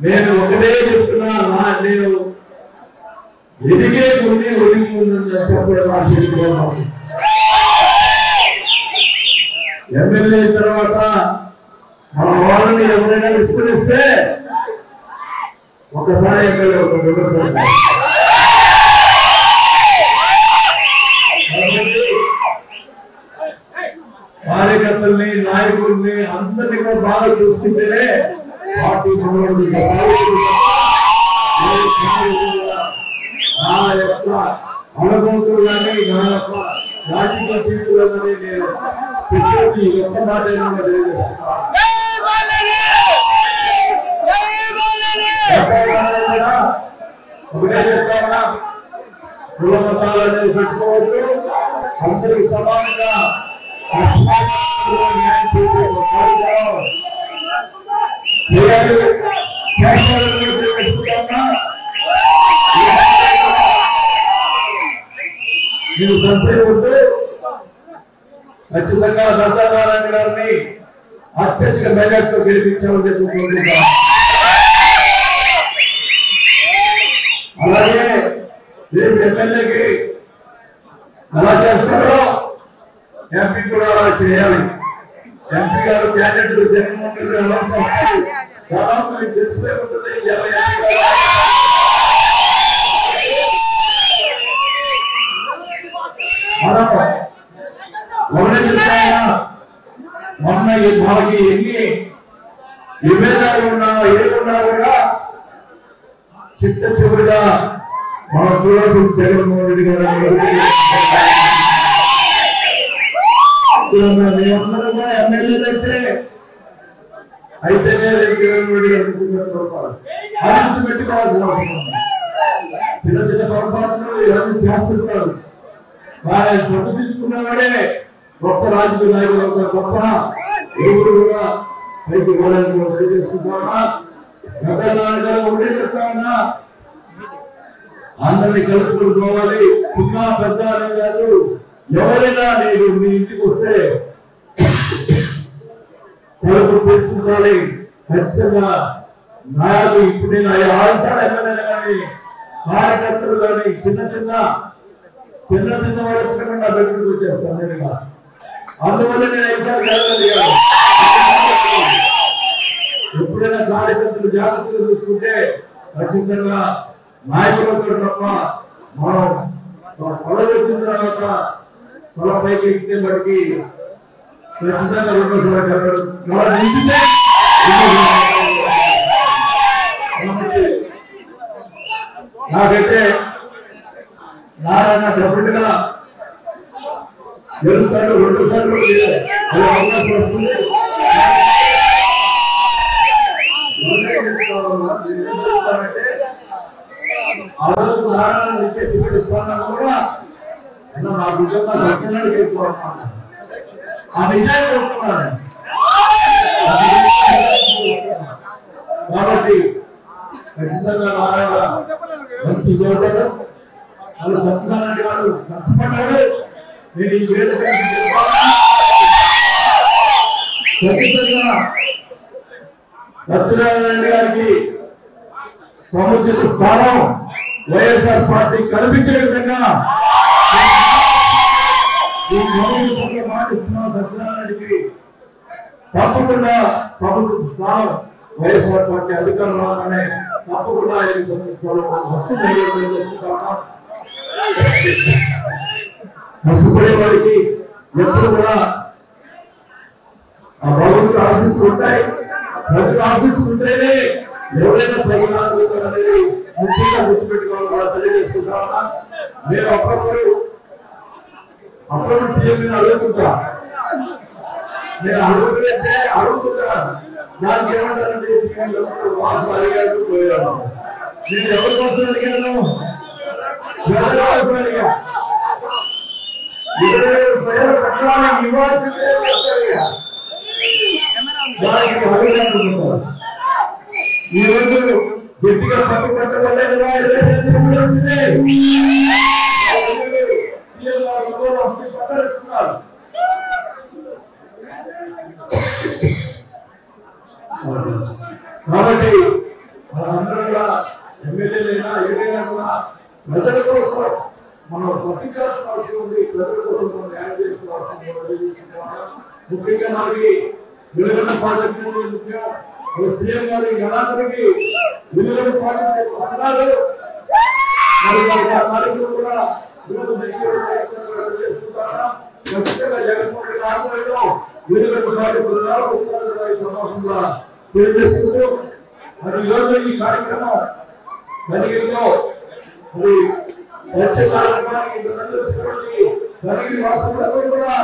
నేను ఒకటే చెప్తున్నా, నేను ఎదిగే కొద్ది ఒడిగి ఉందని చెప్పడం ఆశిస్తున్నాను. ఎమ్మెల్యే తర్వాత మన వాళ్ళని ఎవరైనా విస్మరిస్తే ఒకసారి ఎమ్మెల్యే ఒక రెండోసారి కార్యకర్తల్ని నాయకుల్ని అందరినీ కూడా బాగా చూసుకుంటేనే పార్టీ నా యొక్క అనుభూతులు కానీ నా యొక్క రాజకీయ జీవితంలో కానీ నేను చెప్పేది ఒక్క మాట ఒకటే చెప్తామా, కుల మతాలనేది పెట్టుకోవద్దు, అందరికి సమానంగా న్యాయం చేసే మీరు సంశయం ఉంటే ఖచ్చితంగా దత్తానారాయణ గారిని అత్యధిక మెజార్టీతో గెలిపించామని చెప్పుకుంటున్నాం. అలాగే రేపు ఎమ్మెల్యేకి ఎలా చేస్తారో ఎంపీ కూడా అలా చేయాలి. ఎంపీ గారు క్యాండిడేట్ జగన్మోహన్ రెడ్డి ఎలా చేస్తారు దాదాపు మీకు తెలిసే ఉంటుంది. మొన్న మనకి ఎన్ని విభేదాలు ఉన్నా ఏమున్నా కూడా చిట్ట చివరిగా మనం చూడాల్సిన జగన్మోహన్ రెడ్డి గారు మేమందరం కూడా ఎమ్మెల్యేలైతే అయితేనే జగన్మోహన్ రెడ్డి గారు అది గుర్తుపెట్టుకోవాల్సిన అవసరం ఉంది. చిన్న చిన్న పొరపాట్లు ఎవరు చేస్తుంటారు, బాగా శ్రద్ధ తీసుకున్నవాడే గొప్ప రాజకీయ నాయకులు అవుతారు తప్ప ఎప్పుడు కూడా పైకి వాళ్ళని తెలియజేసుకుంటా ఉండే చెప్తా ఉన్నా. అందరినీ కలుపుకొని పోవాలి. చిన్న పెద్ద అనే కాదు, ఎవరైనా నేను మీ ఇంటికి వస్తే తలుపులు పెంచుకోవాలి. ఖచ్చితంగా నాయకులు ఇప్పుడు నేను 6 సార్లు ఎమ్మెల్యేలు కానీ కార్యకర్తలు కానీ చిన్న చిన్న వాళ్ళు వచ్చిన బెడ్రూమ్ వచ్చేస్తాను నేరుగా. అందువల్ల నేను 5 సార్లు జరగలేదు. ఎప్పుడైనా కార్యకర్తలు జాగ్రత్తగా చూసుకుంటే ఖచ్చితంగా నాయకులతో తప్ప మనం పదవి వచ్చిన తర్వాత తలపైకి ఎక్కితే బట్టి ఖచ్చితంగా రెండోసారి నిలిచితే నాకైతే నారాయణ డెఫినెట్ గా గెలుస్తాడు. రెండోసారి అవకాశం వస్తుంది. కూడా నా బిడ్డగా సత్యనారాయణ చెప్పుకోవాలి. ఆ నిజాన్ని చెప్పుకోవాలి. కాబట్టి ఖచ్చితంగా నారాయణ మంచి చదువుతాడు. వాళ్ళు సత్యనారాయణ గారు కష్టపడ్డాడు. నేను ఈ వేదిక ఖచ్చితంగా సత్యనారాయణ గారికి సముచిత స్థానం వైఎస్ఆర్ పార్టీ కల్పించే విధంగా మాటిస్తున్నాం. సత్యనారాయణకి తప్పకుండా సముచిత స్థానం వైఎస్ఆర్ పార్టీ అధికారం రాగానే తప్పకుండా ఆయనకి సముచిత స్థానం వస్తుందని తెలియజేసుకుంటా. కష్టపడే వారికి ఎప్పుడు కూడా ఆ ప్రభుత్వ ఆశీస్సులు ఉంటాయి. ప్రజలు ఆశిస్తుంటేనే ఎవరైనా ప్రజలు అనేది ముఖ్యంగా గుర్తుపెట్టుకోవాలి కూడా తెలియజేసుకుంటా. నేను అప్పుడప్పుడు సీఎం మీద అడుగుతుంటా. నేను అడుగుతుంటా దానికి ఏమంటారంటే వాసు అడిగాడు పోయాడు. నేను ఎవరి కోసం అడిగాను? ప్రజల కోసం అడిగా. 20,000 ప్రజల పట్టాన్ని ఇవ్వాల్సిందే. ఈ రోజు గట్టిగా పట్టుబట్టలే కదా 25,000 వచ్చింది. కాబట్టి మనందరం కూడా ఎమ్మెల్యేలైనా ఏదైనా కూడా ప్రజల కోసం మనం బతికాల్సిన అవసరం ఉంది. ప్రజల కోసం మనం న్యాయం చేసిన అవసరం ఉంది. ముఖ్యంగా మనకి వెలుగుల ప్రాజెక్టు ముఖ్యం. సీఎం గారి గణానికి వెలుగుల ప్రాజెక్టు వస్తున్నారు. మరి కార్యక్రమం కూడా చేసుకుంటారా ఖచ్చితంగా జగన్మోహన్ రెడ్డి ఆధ్వర్యంలో వెలుగుల ప్రాజెక్టు సమాజంగా తెలియజేసుకుంటూ మరి ఈరోజు ఈ కార్యక్రమం కలిగిలో మరి చర్చ కార్యక్రమానికి కనిగిరి వాసులందరూ కూడా